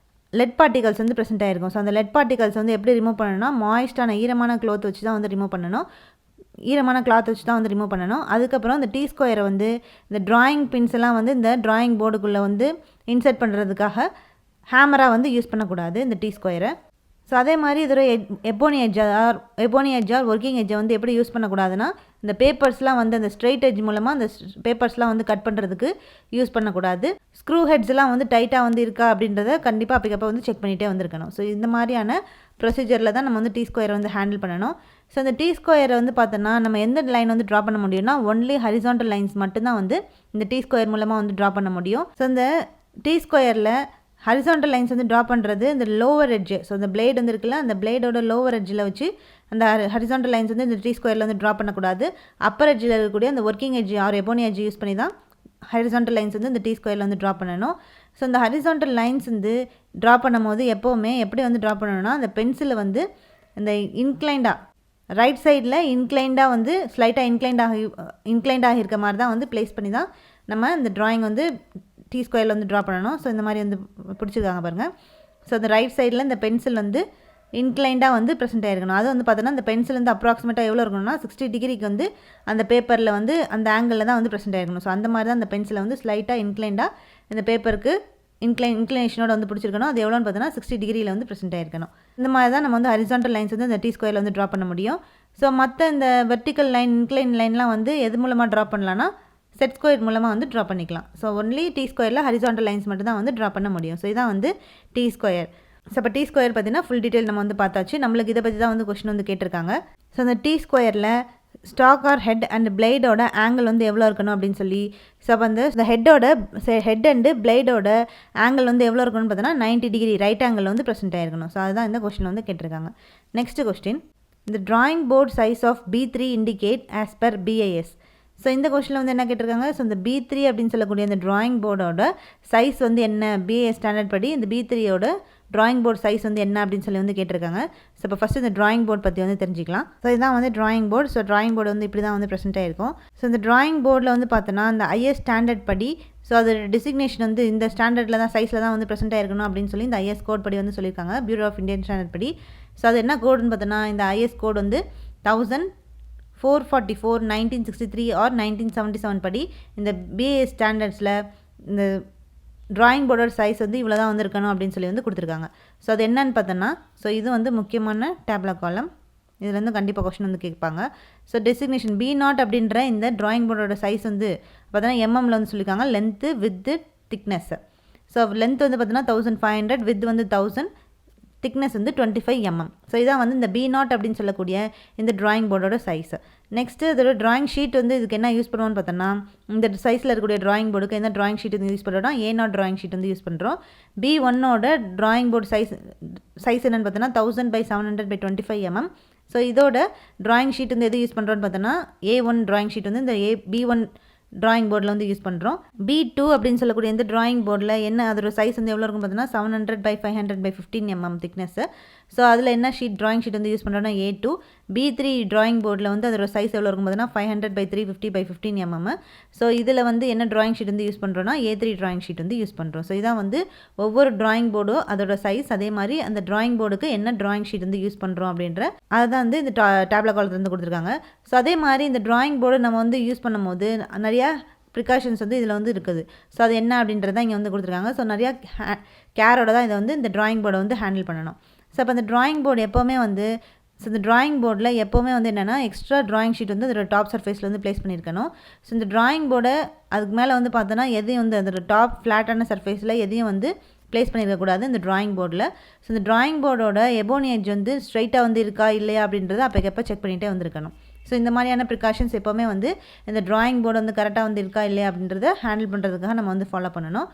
லெட் பார்ட்டிகல்ஸ் வந்து ப்ரெசென்ட் ஆகிருக்கும். ஸோ அந்த லெட் பார்ட்டிகல்ஸ் வந்து எப்படி ரிமூவ் பண்ணணும்னா மாய்ஸ்டான ஈரமான க்ளாத் வச்சு தான் வந்து ரிமூவ் பண்ணணும். அதுக்கப்புறம் இந்த டி ஸ்கொயரை வந்து இந்த ட்ராயிங் பின்ஸ் எல்லாம் வந்து இந்த ட்ராயிங் போர்டுக்குள்ளே வந்து இன்சர்ட் பண்ணுறதுக்காக ஹேமராக வந்து யூஸ் பண்ணக்கூடாது இந்த டி ஸ்கொயரை. ஸோ அதே மாதிரி இதோட எபோனி எட்ஜ் ஆர் ஒர்க்கிங் எட்ஜை வந்து எப்படி யூஸ் பண்ணக்கூடாதுன்னா இந்த பேப்பர்ஸ்லாம் வந்து அந்த ஸ்ட்ரெயிட் எட்ஜ் மூலமாக அந்த பேப்பர்ஸ்லாம் வந்து கட் பண்ணுறதுக்கு யூஸ் பண்ணக்கூடாது. ஸ்க்ரூ ஹெட்ஸ்லாம் வந்து டைட்டாக வந்து இருக்கா அப்படின்றத கண்டிப்பாக அப்பக்கப்போ வந்து செக் பண்ணிகிட்டே வந்திருக்கணும். ஸோ இந்த மாதிரியான ப்ரொசீஜரில் தான் நம்ம வந்து டி ஸ்கொயரை வந்து ஹேண்டில் பண்ணணும். ஸோ இந்த டி ஸ்கொயரை வந்து பார்த்தோன்னா நம்ம எந்த லைன் வந்து ட்ரா பண்ண முடியும்னா ஒன்லி ஹரிசாண்டல் லைன்ஸ் மட்டும்தான் வந்து இந்த டி ஸ்கொயர் மூலமாக வந்து ட்ரா பண்ண முடியும். ஸோ இந்த டி ஸ்கொயரில் ஹரிசாண்டல் லைன்ஸ் வந்து ட்ரா பண்ணுறது இந்த லோவர் எட்ஜ், ஸோ இந்த பிளேட் வந்து இருக்குல்ல அந்த பிளேடோட லோவர் எட்ஜில் வச்சு அந்த ஹரிசாண்டல் லைன்ஸ் வந்து இந்த டி ஸ்கொயரில் வந்து ட்ரா பண்ணக்கூடாது. அப்பர் எட்ஜில் இருக்கக்கூடிய அந்த working edge or ebony edge use பண்ணி தான் ஹரிசாண்டல் லைன்ஸ் வந்து இந்த டி ஸ்கொயரில் வந்து ட்ரா பண்ணணும். ஸோ இந்த ஹரிசாண்டல் லைன்ஸ் வந்து ட்ரா பண்ணும் போது எப்போவுமே எப்படி வந்து ட்ரா பண்ணணும்னா அந்த பென்சிலை வந்து இந்த இன்க்ளைண்டாக ரைட் சைடில் இன்க்ளைண்டாக வந்து ஸ்லைட்டாக இன்க்ளைண்டாக இருக்க மாதிரி தான் வந்து ப்ளேஸ் பண்ணி தான் நம்ம இந்த ட்ராயிங் வந்து டி ஸ்கொயரில் வந்து ட்ரா பண்ணணும். ஸோ இந்த மாதிரி வந்து பிடிச்சிருக்காங்க பாருங்கள். ஸோ அந்த ரைட் சைடில் இந்த பென்சில் வந்து இன்க்ளைண்டாக வந்து ப்ரெசென்ட் ஆகிருக்கணும். அது வந்து பார்த்தோன்னா அந்த பென்சில் வந்து அப்ராக்சிமேட்டாக எவ்வளோ இருக்கணும்னா 60 டிகிரிக்கு வந்து அந்த பேப்பரில் வந்து அந்த ஆங்கிளில் தான் வந்து ப்ரெசென்ட் ஆகிருக்கணும். ஸோ அந்த மாதிரி தான் அந்த பென்சிலை வந்து ஸ்லைட்டாக இன்க்ளைண்டாக இந்த பேப்பருக்கு இன்க்ளைனேஷனோட வந்து பிடிச்சிருக்கணும். அது எவ்வளோன்னு பார்த்தோன்னா 60 டிகிரியில் வந்து ப்ரெசென்ட் ஆகிருக்கணும். இந்த மாதிரி தான் நம்ம வந்து ஹரிசாண்டல் லைன்ஸ் வந்து இந்த டி ஸ்கொயரில் வந்து ட்ரா பண்ண முடியும். ஸோ மற்ற இந்த வெர்டிக்கல் லைன் இன்க்ளைன் லைன்லாம் வந்து எது மூலமாக ட்ரா பண்ணலான்னா செட் ஸ்கொயர் மூலமாக வந்து ட்ரா பண்ணிக்கலாம். ஸோ ஒன்லி டி ஸ்கொயரில் ஹரிசாண்டல் லைன்ஸ் மட்டும் தான் வந்து ட்ரா பண்ண முடியும். ஸோ இதான் வந்து டி ஸ்கொயர். ஸோ இப்போ டி ஸ்கொயர் பார்த்தீங்கன்னா ஃபுல் டீட்டெயில் நம்ம வந்து பார்த்தாச்சு. நம்மளுக்கு இதை பற்றி தான் வந்து கொஸ்டின் வந்து கேட்டிருக்காங்க. ஸோ அந்த டி ஸ்கொயரில் ஸ்டாக் ஆர் ஹெட் அண்ட் பிளேடோட ஆங்கிள் வந்து எவ்வளோ இருக்கணும் அப்படின்னு சொல்லி, ஸோ அப்போ அந்த ஹெட் அண்டு பிளேடோட ஆங்கிள் வந்து எவ்வளோ இருக்கணும்னு பார்த்தோன்னா 90 டிகிரி ரைட் ஆங்கிள் வந்து ப்ரெசென்ட் ஆகிருக்கணும். ஸோ அதுதான் இந்த கொஸ்டின் வந்து கேட்டிருக்காங்க. நெக்ஸ்ட் கொஸ்டின், இந்த drawing board size of B3 indicate as per BIS. So இந்த கொஸ்டினில் வந்து என்ன கேட்டிருக்காங்க, ஸோ இந்த B3 அப்படின்னு சொல்லக்கூடிய இந்த ட்ராயிங் போர்டோட சைஸ் வந்து என்ன, BIS ஸ்டாண்டர்ட் படி இந்த B3யோட ட்ராயிங் போர்ட் சைஸ் வந்து என்ன அப்படின்னு சொல்லி வந்து கேட்டிருக்காங்க. ஸோ இப்போ ஃபஸ்ட்டு இந்த ட்ராயிங் போர்ட் பற்றி வந்து தெரிஞ்சிக்கலாம். ஸோ இதுதான் வந்து drawing board. So drawing board வந்து இப்படி தான் வந்து ப்ரெசென்ட் ஆகிருக்கும். ஸோ இந்த ட்ராயிங் போர்டில் வந்து பார்த்தோன்னா இந்த IS ஸ்டாண்டர்ட் படி, ஸோ அது டிசிக்னேஷன் வந்து இந்த ஸ்டாண்டர்டில் தான் சைஸில் தான் வந்து ப்ரெசென்ட் ஆகிருக்கணும் அப்படின்னு சொல்லி இந்த IS கோட் படி வந்து சொல்லியிருக்காங்க, பியூரோ ஆஃப் இந்தியன் ஸ்டாண்டர்ட் படி. ஸோ அது என்ன கோடுன்னு பார்த்தோன்னா இந்த IS கோட் வந்து 1444 1963 ஆர் 1977 படி இந்த BIS ஸ்டாண்டர்ட்ஸில் இந்த ட்ராயிங் போர்டோட சைஸ் வந்து இவ்வளோ தான் வந்து இருக்கணும் அப்படின்னு சொல்லி வந்து கொடுத்துருக்காங்க. ஸோ அது என்னன்னு பார்த்தோன்னா, ஸோ இது வந்து முக்கியமான டேப்லா காலம். இதில் வந்து கண்டிப்பாக கொஸ்டின் வந்து கேட்பாங்க. ஸோ டெசிக்னேஷன் B0 அப்படின்ற இந்த ட்ராயிங் போர்டோட சைஸ் வந்து பார்த்தோன்னா எம்எம்மில் வந்து சொல்லியிருக்காங்க, length with thickness. So length வந்து பார்த்தோன்னா 1500, வித் வந்து 1000, திக்னஸ் வந்து 25 mm. ஸோ இதான் வந்து இந்த B0 அப்படின்னு சொல்லக்கூடிய இந்த ட்ராயிங் போர்டோட சைஸ். நெக்ஸ்ட்டு இதோட ட்ராயிங் ஷீட் வந்து இதுக்கு என்ன யூஸ் பண்ணுவோன்னு பார்த்தோன்னா, இந்த சைஸில் இருக்கக்கூடிய ட்ராயிங் போர்டுக்கு என்ன ட்ராயிங் ஷீட் வந்து யூஸ் பண்ணுறோம்னா A0 ட்ராயிங் ஷீட் வந்து யூஸ் பண்ணுறோம். B1ஓட ட்ராயிங் போர்டு சைஸ் என்னென்னு பார்த்தோன்னா 1000/700/25 mm. ஸோ இதோட ட்ராயிங் ஷீட் வந்து எது யூஸ் பண்ணுறோன்னு பார்த்தோன்னா A1 ட்ராயிங் ஷீட் வந்து இந்த B1 ட்ராயிங் போர்டில் வந்து யூஸ் பண்ணுறோம். B2 அப்படின்னு சொல்லக்கூடிய இந்த ட்ராயிங் போர்டில் என்ன அதோட சைஸ் வந்து எவ்வளோ இருக்கும் பார்த்தோன்னா 700/500/15 mm திக்னஸ்ஸு. ஸோ அதில் என்ன ட்ராயிங் ஷீட் வந்து யூஸ் பண்ணுறோன்னா A2. B3 ட்ராயிங் போர்டில் வந்து அதோட சைஸ் எவ்வளோ இருக்கும் பார்த்தோன்னா 500/350/15 mm. ஸோ இதில் வந்து என்ன ட்ராயிங் ஷீட் வந்து யூஸ் பண்ணுறோன்னா A3 ட்ராயிங் ஷீட் வந்து யூஸ் பண்ணுறோம். ஸோ இதான் வந்து ஒவ்வொரு ட்ராயிங் போர்டும் அதோட சைஸ், அதே மாதிரி அந்த ட்ராயிங் போர்டுக்கு என்ன ட்ராயிங் ஷீட் வந்து யூஸ் பண்ணுறோம் அப்படின்ற அதுதான் வந்து இந்த டேப்லா காலத்தில் வந்து கொடுத்துருக்காங்க. ஸோ அதே மாதிரி இந்த ட்ராயிங் போர்டு நம்ம வந்து யூஸ் பண்ணும்போது நிறையா ப்ரிகாஷன்ஸ் வந்து இதில் வந்து இருக்குது. ஸோ அது என்ன அப்படின்றத இங்கே வந்து கொடுத்துருக்காங்க. ஸோ நிறையா கேரோட தான் இதை வந்து இந்த ட்ராயிங் போர்டை வந்து ஹேண்டில் பண்ணணும். ஸோ அப்போ அந்த ட்ராயிங் போர்டு எப்போவுமே வந்து இந்த ட்ராயிங் போர்டில் எப்போவுமே வந்து என்னென்னா எக்ஸ்ட்ரா ட்ராயிங் ஷீட் வந்து அதோட டாப் சர்ஃபேஸில் வந்து ப்ளேஸ் பண்ணியிருக்கணும். ஸோ இந்த ட்ராயிங் போர்டை அதுக்கு மேலே வந்து பார்த்தோன்னா எதையும் வந்து அதோட டாப் ஃப்ளாட்டான சர்ஃபேஸில் எதையும் வந்து ப்ளேஸ் பண்ணியிருக்கக்கூடாது இந்த ட்ராயிங் போர்டில். ஸோ இந்த ட்ராயிங் போர்டோட எபோனி எட்ஜ் வந்து ஸ்ட்ரைட்டாக வந்து இருக்கா இல்லையா அப்படின்றத அப்போக்கப்போ செக் பண்ணிகிட்டே வந்துருக்கணும். ஸோ இந்த மாதிரியான ப்ரிகாஷன்ஸ் எப்போவுமே வந்து இந்த ட்ராயிங் போர்டு வந்து கரெக்டாக வந்து இருக்கா இல்லையா அப்படின்றத ஹேண்டில் பண்ணுறதுக்காக நம்ம வந்து ஃபாலோ பண்ணணும்.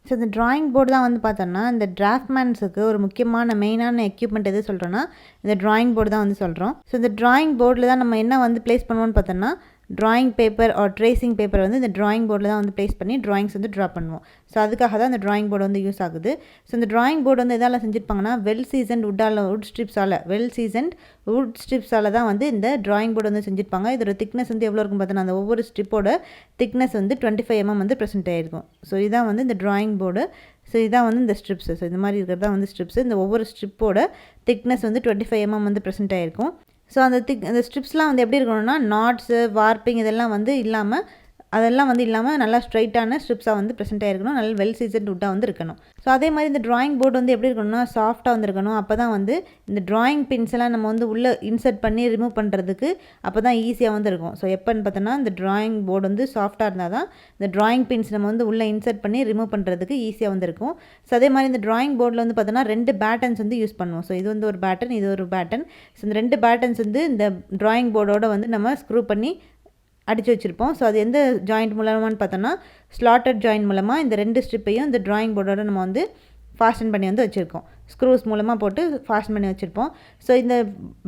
ஸோ இந்த ட்ராயிங் போர்டு தான் வந்து பார்த்தோன்னா இந்த டிராஃப்ட்மேன்ஸுக்கு ஒரு முக்கியமான மெயினான எக்யூப்மெண்ட் எது சொல்கிறோன்னா இந்த ட்ராயிங் போர்டு தான் வந்து சொல்கிறோம். ஸோ இந்த ட்ராயிங் போர்டில் தான் நம்ம என்ன வந்து ப்ளேஸ் பண்ணுவோம்னு பார்த்தோன்னா drawing paper R tracing paper வந்து இந்த ட்ராயிங் போர்டில் தான் வந்து ப்ளேஸ் பண்ணி ட்ராயிங்ஸ் வந்து ட்ரா பண்ணுவோம். ஸோ அதுக்காக தான் இந்த ட்ராயிங் போர்டு வந்து யூஸ் ஆகுது. ஸோ இந்த ட்ராயிங் போர்டு வந்து எதால் செஞ்சுருப்பாங்கன்னா வெல் சீசன்ட் வுட் ஸ்ட்ரிப்ஸால் தான் வந்து இந்த ட்ராயிங் போர்டு வந்து செஞ்சுருப்பாங்க. இதோட திக்னஸ் வந்து எவ்வளோ இருக்கும் பார்த்தோன்னா அந்த ஒவ்வொரு ஸ்ட்ரிப்போட திக்னஸ் வந்து 25 mm வந்து ப்ரெசென்ட் ஆகிருக்கும். ஸோ இதான் வந்து இந்த ட்ராயிங் போர்டு. ஸோ ஸோ இதான் வந்து இந்த ஸ்ட்ரிப்ஸு. ஸோ இந்த மாதிரி இருக்கிறது தான் வந்து ஸ்ட்ரிப்ஸு. இந்த ஒவ்வொரு ஸ்ட்ரிப்போட திக்னஸ் வந்து 25 mm வந்து ப்ரெசென்ட் ஆகிருக்கும். ஸோ அந்த ஸ்ட்ரிப்ஸ்லாம் வந்து எப்படி இருக்கணும்னா நாட்ஸு வார்ப்பிங் இதெல்லாம் வந்து இல்லாமல் அதெல்லாம் வந்து இல்லாமல் நல்லா ஸ்ட்ரைட்டான ஸ்ட்ரிப்ஸாக வந்து ப்ரெசென்ட் ஆகிருக்கணும். நல்ல வெல் சீசன்ட் வுட்டாக வந்து இருக்கணும். ஸோ அதே மாதிரி இந்த ட்ராயிங் போர்டு வந்து எப்படி இருக்கணும்னா சாஃப்ட்டாக வந்து இருக்கணும். அப்போ தான் வந்து இந்த ட்ராயிங் பின்ஸ் எல்லாம் நம்ம வந்து உள்ளே இன்சர்ட் பண்ணி ரிமூவ் பண்ணுறதுக்கு அப்போ தான் ஈஸியாக வந்து இருக்கும். ஸோ எப்போன்னு பார்த்தோன்னா இந்த ட்ராயிங் போர்டு வந்து சாஃப்ட்டாக இருந்தால் தான் இந்த ட்ராயிங் பின்ஸ் நம்ம வந்து உள்ளே இன்சர்ட் பண்ணி ரிமூவ் பண்ணுறதுக்கு ஈஸியாக வந்து இருக்கும். ஸோ அதே மாதிரி இந்த ட்ராயிங் போர்டில் வந்து பார்த்தோன்னா 2 பேட்டர்ன்ஸ் வந்து யூஸ் பண்ணுவோம். ஸோ இது வந்து ஒரு பேட்டர்ன், இது ஒரு பேட்டர்ன். ஸோ இந்த 2 பேட்டர்ன்ஸ் வந்து இந்த ட்ராயிங் போர்டோட வந்து நம்ம ஸ்க்ரூ பண்ணி அடித்து வச்சுருப்போம். ஸோ அது எந்த ஜாயிண்ட் மூலமானு பார்த்தோன்னா ஸ்லாட்டட் ஜாயிண்ட் மூலமாக இந்த 2 ஸ்ட்ரிப்பையும் இந்த ட்ராயிங் போர்டோட நம்ம வந்து ஃபாஸ்டன் பண்ணி வந்து வச்சுருக்கோம். ஸ்க்ரூஸ் மூலமாக போட்டு ஃபாஸ்டன் பண்ணி வச்சுருப்போம். ஸோ இந்த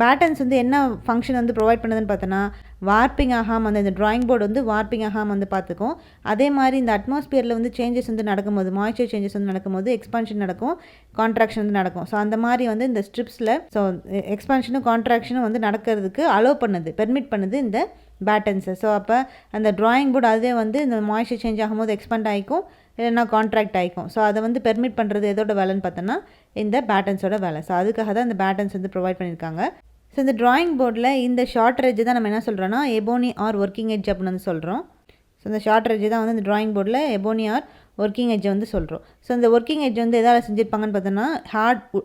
பேட்டர்ன்ஸ் வந்து என்ன ஃபங்க்ஷன் வந்து ப்ரொவைட் பண்ணுதுன்னு பார்த்தோன்னா வார்ப்பிங் ஆகாமல் அந்த இந்த ட்ராயிங் போர்டு வந்து வார்ப்பிங் ஆகாமல் வந்து பார்த்துக்கும். அதே மாதிரி இந்த அட்மாஸ்பியரில் வந்து சேஞ்சஸ் வந்து நடக்கும்போது மாய்ச்சர் சேஞ்சஸ் வந்து நடக்கும்போது எக்ஸ்பான்ஷன் நடக்கும், கான்ட்ராக்ஷன் வந்து நடக்கும். ஸோ அந்த மாதிரி வந்து இந்த ஸ்ட்ரிப்ஸில் ஸோ எக்ஸ்பான்ஷனும் கான்ட்ராக்ஷனும் வந்து நடக்கிறதுக்கு அலோவ் பண்ணுது, பெர்மிட் பண்ணுது இந்த பேட்டர்ன்ஸு. ஸோ அப்போ அந்த ட்ராயிங் போர்டு அதே வந்து இந்த மாய்ச்சர் சேஞ்ச் ஆகும்போது எக்ஸ்பேண்ட் ஆகிக்கும், இல்லைன்னா கான்ட்ராக்ட் ஆகிக்கும். ஸோ அதை வந்து பெர்மிட் பண்ணுறது எதோட வேலைன்னு பார்த்தோன்னா இந்த பேட்டர்ன்ஸோட வேலை. ஸோ அதுக்காக தான் இந்த பேட்டர்ன்ஸ் வந்து ப்ரொவைட் பண்ணியிருக்காங்க. ஸோ இந்த ட்ராயிங் போர்டில் இந்த ஷார்ட் எட்ஜ் தான் நம்ம என்ன சொல்கிறோன்னா எபோனி ஆர் ஒர்க்கிங் எட்ஜ் அப்படின்னு வந்து சொல்கிறோம். ஸோ இந்த ஷார்ட் எட்ஜ் தான் வந்து இந்த ட்ராயிங் போர்டில் எபோனி ஆர் ஒர்க்கிங் எட்ஜை வந்து சொல்கிறோம். ஸோ இந்த ஒர்க்கிங் எட்ஜ் வந்து எதால் செஞ்சுருப்பாங்கன்னு பார்த்தோன்னா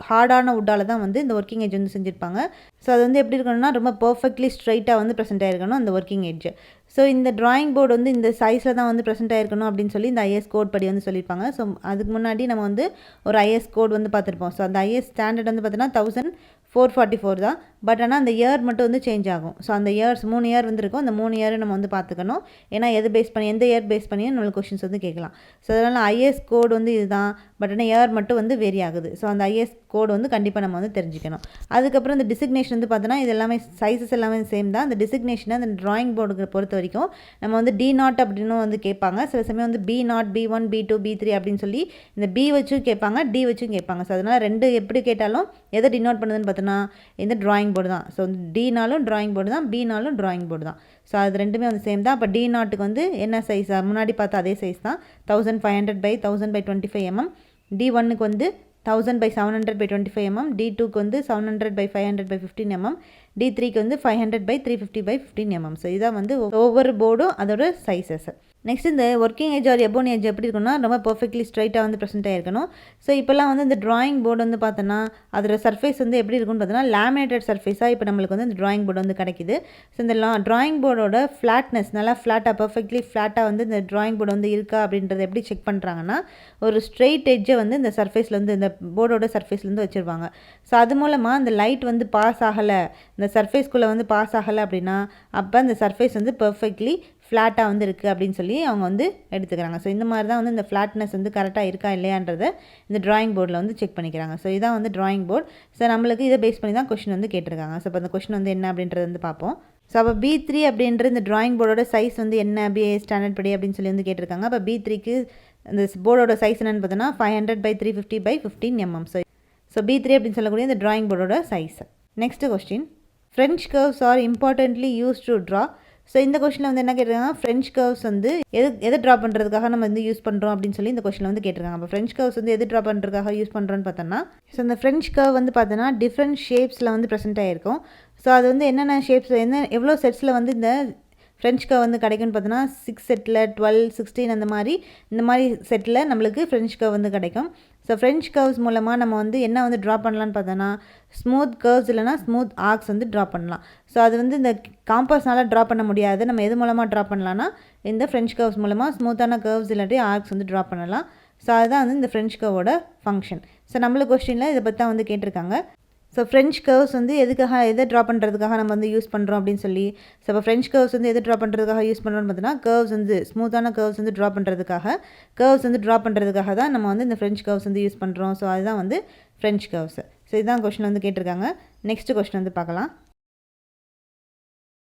ஹார்டான வுட்டால் தான் வந்து இந்த ஒர்க்கிங் எட்ஜ் வந்து செஞ்சுருப்பாங்க. ஸோ அது வந்து எப்படி இருக்கணும்னா ரொம்ப பர்ஃபெக்ட்லி ஸ்ட்ரைட்டாக வந்து ப்ரெசென்ட் ஆகிருக்கணும் அந்த ஒர்க்கிங் எட்ஜ். ஸோ இந்த ட்ராயிங் போர்டு வந்து இந்த சைஸில் தான் வந்து ப்ரெசென்ட் ஆகிருக்கணும் அப்படின்னு சொல்லி இந்த ஐஎஸ் கோட் படி வந்து சொல்லியிருப்பாங்க. ஸோ அதுக்கு முன்னாடி நம்ம வந்து ஒரு ஐஎஸ் கோட் வந்து பார்த்துருப்போம். ஸோ அந்த ஐஎஸ் ஸ்டாண்டர்ட் வந்து பார்த்தோன்னா 1444 தான். பட் ஆனால் அந்த இயர் மட்டும் வந்து சேஞ்ச் ஆகும். ஸோ அந்த இயர்ஸ் 3 இயர் வந்து இருக்கும். அந்த 3 இயர் நம்ம வந்து பார்த்துக்கணும். ஏன்னா எந்த இயர் பேஸ் பண்ணி நம்மளுக்கு கொஷின்ஸ் வந்து கேட்கலாம். ஸோ அதனால் ஐஎஸ் கோட் வந்து இதுதான், பட் ஆனால் இயர் மட்டும் வந்து வேரி ஆகுது. ஸோ அந்த ஐஎஸ் கோட் வந்து கண்டிப்பாக நம்ம வந்து தெரிஞ்சுக்கணும். அதுக்கப்புறம் இந்த டிசிக்னேஷன் வந்து பார்த்தோன்னா இது எல்லாமே சைஸஸ் எல்லாமே சேம் தான். அந்த டிசிக்னேஷனை அந்த ட்ராயிங் போர்டுக்கு பொறுத்த வரைக்கும் நம்ம வந்து D0 அப்படின்னு வந்து கேட்பாங்க. சில சமயம் வந்து B0, B1, B2, B3 அப்படின்னு சொல்லி இந்த B வச்சும் கேட்பாங்க, D வச்சும் கேட்பாங்க. ஸோ அதனால் 2 எப்படி கேட்டாலும் எதை டினோட் பண்ணுதுன்னு பார்த்தோன்னா இந்த ட்ராயிங் போர்டு தான். ஸோ D-னாலும் ட்ராயிங் போர்டு தான், B-னாலும் ட்ராயிங் போர்டு தான். ஸோ அது ரெண்டுமே வந்து சேம் தான். அப்போ D0க்கு வந்து என்ன சைஸ் முன்னாடி பார்த்தா அதே சைஸ் தான் 1500/1000/25 mm. D1க்கு வந்து 1000/700/25 mm. D2க்கு வந்து 700/500/15 mm. D3க்கு வந்து 500/350/15 mm. ஸோ இதான் வந்து ஒவ்வொரு போர்டும் அதோட சைஸஸ். நெக்ஸ்ட் இந்த working edge or ebony edge எப்படி இருக்குன்னா ரொம்ப பர்ஃபெக்ட்லி ஸ்ட்ரைட்டாக வந்து ப்ரெசென்ட் ஆகிருக்கணும். ஸோ இப்போல்லாம் வந்து இந்த ட்ராயிங் போர்டு வந்து பார்த்தோன்னா அதோட சர்ஃபேஸ் வந்து எப்படி இருக்குன்னு பார்த்தோன்னா லேமினேட்டட் சர்ஃபேஸாக இப்போ நம்மளுக்கு வந்து இந்த ட்ராயிங் போர்டு வந்து கிடைக்குது. ஸோ இந்த ட்ராயிங் போர்டோட ஃப்ளாட்னஸ் நல்லா ஃப்ளாட்டாக பர்ஃபெக்ட்லி ஃப்ளாட்டாக வந்து இந்த ட்ராயிங் போர்டு வந்து இருக்கா அப்படின்றத எப்படி செக் பண்ணுறாங்கன்னா ஒரு ஸ்ட்ரெயிட் எட்ஜை வந்து இந்த சர்ஃபேஸில் வந்து இந்த போர்டோட சர்ஃபேஸ்லேருந்து வச்சுருவாங்க. ஸோ அது மூலமாக இந்த லைட் வந்து பாஸ் ஆகலை, இந்த சர்ஃபேஸ்குள்ளே வந்து பாஸ் ஆகலை அப்படின்னா அப்போ அந்த சர்ஃபேஸ் வந்து பர்ஃபெக்ட்லி ஃப்ளாட்டாக வந்து இருக்குது அப்படின்னு சொல்லி அவங்க வந்து எடுத்துக்கிறாங்க. ஸோ இந்த மாதிரி தான் வந்து இந்த ஃப்ளாட்னஸ் வந்து கரெக்டாக இருக்கா இல்லையான்றதை இந்த ட்ராயிங் போர்டில் வந்து செக் பண்ணிக்கிறாங்க. ஸோ இதான் வந்து ட்ராயிங் போர்டு. ஸோ நம்மளுக்கு இதை பேஸ் பண்ணி தான் கொஷின் வந்து கேட்டிருக்காங்க. ஸோ இப்போ அந்த கொஷின் வந்து என்ன அப்படின்றது வந்து பார்ப்போம். ஸோ அப்போ B3 அப்படின்ற இந்த ட்ராயிங் போர்டோட சைஸ் வந்து என்ன BA ஸ்டாண்டர்ட் படி அப்படின்னு சொல்லி வந்து கேட்டிருக்காங்க. அப்போ B3க்கு இந்த போர்டோட சைஸ் என்னென்னு பார்த்தோன்னா 500/350/15 mm. ஸோ B3 அப்படின்னு சொல்லக்கூடிய இந்த ட்ராயிங் போர்டோட size. Next question, French curves are importantly use to draw. So இந்த கொஷனில் வந்து என்ன கேட்டிருக்காங்க, ஃப்ரெஞ்ச் கர்வ்ஸ் வந்து எதை ட்ரா பண்ணுறதுக்காக நம்ம வந்து யூஸ் பண்ணுறோம் அப்படின்னு சொல்லி இந்த கொஷனில் வந்து கேட்டிருக்காங்க. அப்போ ஃப்ரெஞ்ச் கர்வ்ஸ் வந்து எது ட்ரா பண்ணுறதுக்காக யூஸ் பண்ணுறோன்னு பார்த்தோன்னா ஸோ இந்த ஃப்ரெஞ்ச் கர்வ் வந்து பார்த்தோன்னா டிஃப்ரெண்ட் ஷேப்ஸில் வந்து ப்ரெசென்ட் ஆகிருக்கும். ஸோ அது வந்து என்னென்ன ஷேப்ஸ் எவ்வளோ செட்ஸில் வந்து இந்த ஃப்ரெஞ்ச் கர்வ் வந்து கிடைக்கும்னு பார்த்தோன்னா 6 செட்டில் 12, 16 அந்த மாதிரி இந்த மாதிரி செட்டில் நம்மளுக்கு ஃப்ரெஞ்ச் கர்வ் வந்து கிடைக்கும். ஸோ ஃப்ரெஞ்ச் கர்வ்ஸ் மூலமாக நம்ம வந்து என்ன வந்து ட்ரா பண்ணலான்னு பார்த்தோன்னா ஸ்மூத் கர்வ்ஸ் இல்லைனா ஸ்மூத் ஆர்க்ஸ் வந்து ட்ரா பண்ணலாம். ஸோ அது வந்து இந்த காம்பஸ்னால் ட்ரா பண்ண முடியாது. நம்ம எது மூலமாக ட்ரா பண்ணலான்னா இந்த ஃப்ரெஞ்ச் கர்வ்ஸ் மூலமாக ஸ்மூத்தான கர்வ்ஸ் இல்லாட்டி ஆர்க்ஸ் வந்து ட்ரா பண்ணலாம். ஸோ அதுதான் வந்து இந்த ஃப்ரெஞ்ச் கர்வோட ஃபங்க்ஷன். ஸோ நம்மளுக்கு கொஸ்டினில் இதை பற்றி தான் வந்து கேட்டிருக்காங்க. ஸோ ஃப்ரெஞ்ச் கர்வ்ஸ் வந்து எதை ட்ரா பண்ணுறதுக்காக நம்ம வந்து யூஸ் பண்ணுறோம் அப்படின்னு சொல்லி ஸோ இப்போ ஃப்ரெஞ்ச் கர்வ்ஸ் வந்து எது ட்ரா பண்ணுறதுக்காக யூஸ் பண்ணுறோன்னு பார்த்தோன்னா கர்வ்ஸ் வந்து ஸ்மூத்தான கர்வ்ஸ் வந்து ட்ரா பண்ணுறதுக்காக தான் நம்ம வந்து இந்த ஃப்ரெஞ்ச் கர்வ்ஸ் வந்து யூஸ் பண்ணுறோம். ஸோ அதுதான் வந்து ஃப்ரெஞ்ச் கர்வ்ஸ். ஸோ இதுதான் கொஸ்டின் வந்து கேட்டிருக்காங்க. நெக்ஸ்ட் கொஸ்டின் வந்து பார்க்கலாம்.